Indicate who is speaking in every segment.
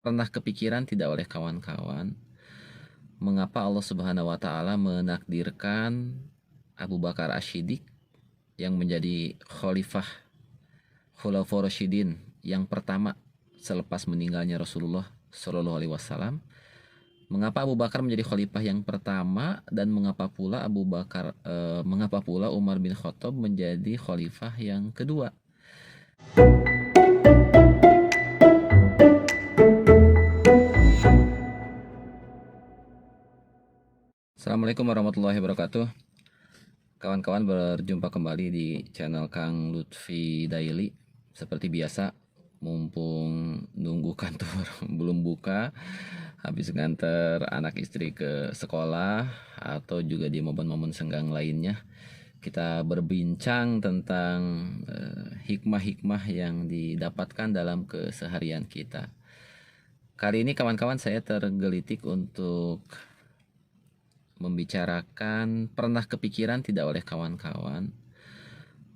Speaker 1: Pernah kepikiran tidak oleh kawan-kawan, mengapa Allah Subhanahu wa taala menakdirkan Abu Bakar Asy-Siddiq yang menjadi Khulafaur Rasyidin yang pertama selepas meninggalnya Rasulullah Shallallahu alaihi wasallam? Mengapa Abu Bakar menjadi khalifah yang pertama dan mengapa pula Umar bin Khattab menjadi khalifah yang kedua? Assalamualaikum warahmatullahi wabarakatuh. Kawan-kawan, berjumpa kembali di channel Kang Lutfi Daily. Seperti biasa, mumpung nunggu kantor belum buka, habis nganter anak istri ke sekolah atau juga di momen-momen senggang lainnya, kita berbincang tentang hikmah-hikmah yang didapatkan dalam keseharian kita. Kali ini kawan-kawan, saya tergelitik untuk membicarakan pernah kepikiran tidak oleh kawan-kawan,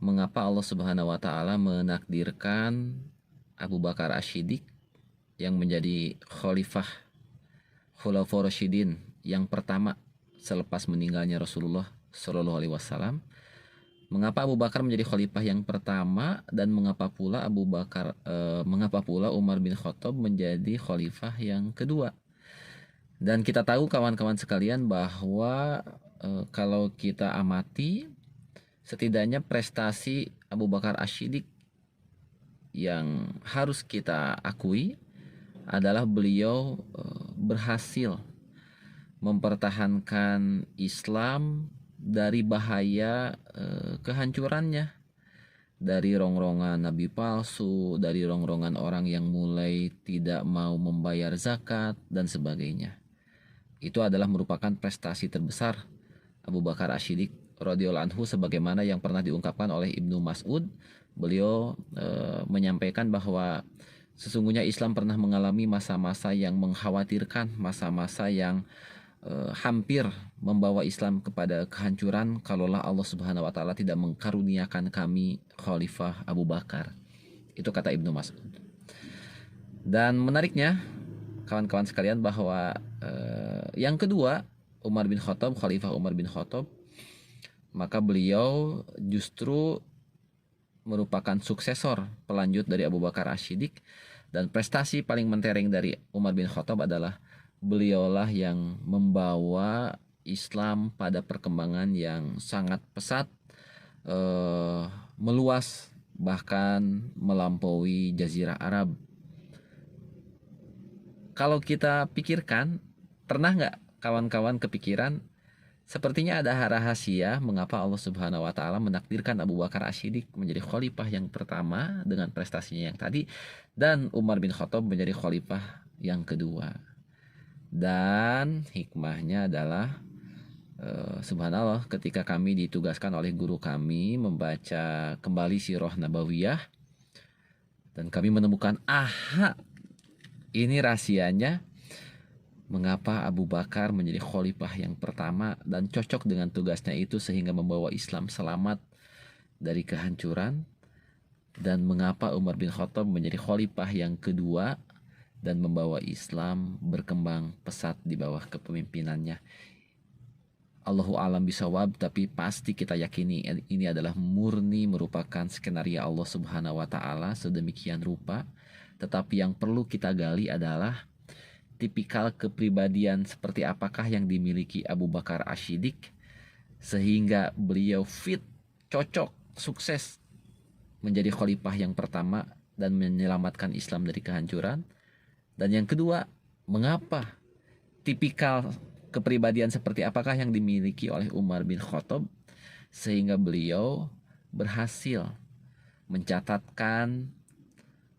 Speaker 1: mengapa Allah Subhanahu wa taala menakdirkan Abu Bakar Asy-Siddiq yang menjadi Khulafaur Rasyidin yang pertama selepas meninggalnya Rasulullah Shallallahu alaihi wasallam? Mengapa Abu Bakar menjadi khalifah yang pertama dan mengapa pula Umar bin Khattab menjadi khalifah yang kedua? Dan kita tahu kawan-kawan sekalian bahwa kalau kita amati, setidaknya prestasi Abu Bakar Asy-Siddiq yang harus kita akui adalah beliau berhasil mempertahankan Islam dari bahaya kehancurannya, dari rongrongan nabi palsu, dari rongrongan orang yang mulai tidak mau membayar zakat dan sebagainya. Itu adalah merupakan prestasi terbesar Abu Bakar Asy-Siddiq radhiyallahu anhu, sebagaimana yang pernah diungkapkan oleh Ibnu Mas'ud. Beliau menyampaikan bahwa sesungguhnya Islam pernah mengalami masa-masa yang mengkhawatirkan, masa-masa yang hampir membawa Islam kepada kehancuran kalaulah Allah Subhanahu wa taala tidak mengkaruniakan kami Khalifah Abu Bakar. Itu kata Ibnu Mas'ud. Dan menariknya kawan-kawan sekalian bahwa yang kedua, Khalifah Umar bin Khattab, maka beliau justru merupakan suksesor pelanjut dari Abu Bakar Asy-Siddiq, dan prestasi paling mentereng dari Umar bin Khattab adalah beliaulah yang membawa Islam pada perkembangan yang sangat pesat, meluas, bahkan melampaui Jazirah Arab. Kalau kita pikirkan, pernah nggak kawan-kawan kepikiran, sepertinya ada rahasia mengapa Allah Subhanahu wa taala menakdirkan Abu Bakar Asy-Siddiq menjadi khalifah yang pertama dengan prestasinya yang tadi, dan Umar bin Khattab menjadi khalifah yang kedua. Dan hikmahnya adalah subhanallah, ketika kami ditugaskan oleh guru kami membaca kembali Sirah Nabawiyah, dan kami menemukan, ini rahasianya mengapa Abu Bakar menjadi khalifah yang pertama dan cocok dengan tugasnya itu sehingga membawa Islam selamat dari kehancuran, dan mengapa Umar bin Khattab menjadi khalifah yang kedua dan membawa Islam berkembang pesat di bawah kepemimpinannya. Allahu alam bisawab, tapi pasti kita yakini ini adalah murni merupakan skenario Allah Subhanahu wa taala sedemikian rupa. Tetapi yang perlu kita gali adalah tipikal kepribadian seperti apakah yang dimiliki Abu Bakar Asy-Siddiq sehingga beliau fit, cocok, sukses menjadi khalifah yang pertama dan menyelamatkan Islam dari kehancuran. Dan yang kedua, mengapa tipikal kepribadian seperti apakah yang dimiliki oleh Umar bin Khattab sehingga beliau berhasil mencatatkan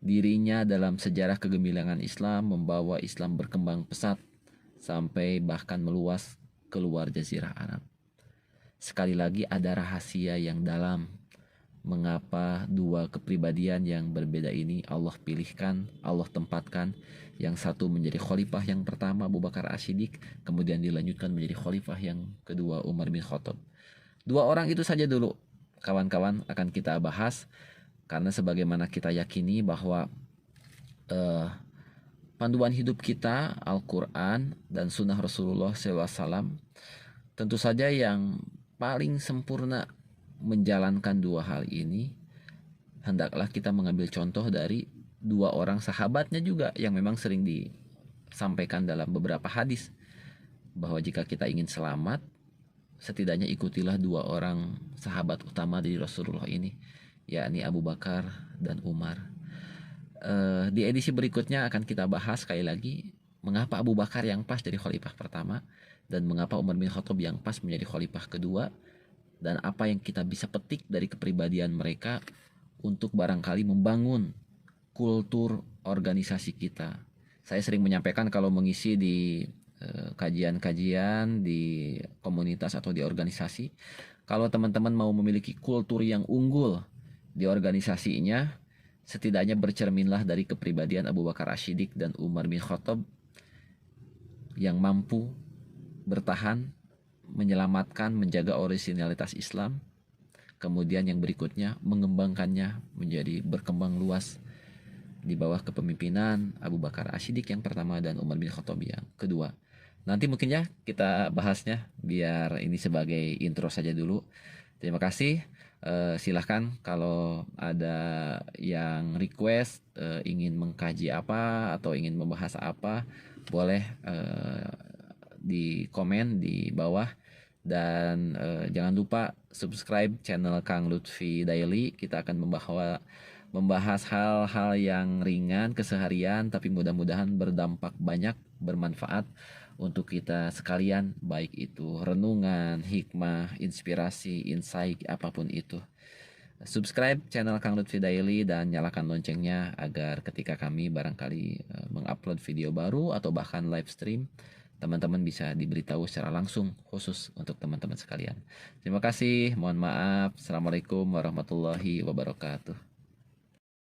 Speaker 1: dirinya dalam sejarah kegemilangan Islam, membawa Islam berkembang pesat sampai bahkan meluas keluar Jazirah Arab. Sekali lagi, ada rahasia yang dalam mengapa dua kepribadian yang berbeda ini Allah pilihkan, Allah tempatkan. Yang satu menjadi khalifah yang pertama Abu Bakar Asy-Siddiq, kemudian dilanjutkan menjadi khalifah yang kedua Umar bin Khattab. Dua orang itu saja dulu kawan-kawan akan kita bahas, karena sebagaimana kita yakini bahwa panduan hidup kita, Al-Quran dan Sunnah Rasulullah SAW, tentu saja yang paling sempurna menjalankan dua hal ini, hendaklah kita mengambil contoh dari dua orang sahabatnya juga yang memang sering disampaikan dalam beberapa hadis, bahwa jika kita ingin selamat, setidaknya ikutilah dua orang sahabat utama dari Rasulullah ini, yakni Abu Bakar dan Umar. Di edisi berikutnya akan kita bahas sekali lagi mengapa Abu Bakar yang pas jadi khalifah pertama dan mengapa Umar bin Khattab yang pas menjadi khalifah kedua, dan apa yang kita bisa petik dari kepribadian mereka untuk barangkali membangun kultur organisasi kita. Saya sering menyampaikan kalau mengisi di kajian-kajian di komunitas atau di organisasi, kalau teman-teman mau memiliki kultur yang unggul di organisasinya, setidaknya bercerminlah dari kepribadian Abu Bakar As-Siddiq dan Umar bin Khattab yang mampu bertahan, menyelamatkan, menjaga orisinalitas Islam, kemudian yang berikutnya mengembangkannya menjadi berkembang luas di bawah kepemimpinan Abu Bakar As-Siddiq yang pertama dan Umar bin Khattab yang kedua. Nanti mungkin ya kita bahasnya, biar ini sebagai intro saja dulu. Terima kasih. Silahkan kalau ada yang request ingin mengkaji apa atau ingin membahas apa, boleh di komen di bawah. Dan jangan lupa subscribe channel Kang Lutfi Daily. Kita akan membahas hal-hal yang ringan keseharian, tapi mudah-mudahan berdampak banyak, bermanfaat untuk kita sekalian, baik itu renungan, hikmah, inspirasi, insight, apapun itu. Subscribe channel Kang Lutfi Daily dan nyalakan loncengnya agar ketika kami barangkali mengupload video baru atau bahkan live stream, teman-teman bisa diberitahu secara langsung khusus untuk teman-teman sekalian. Terima kasih, mohon maaf. Assalamualaikum warahmatullahi wabarakatuh.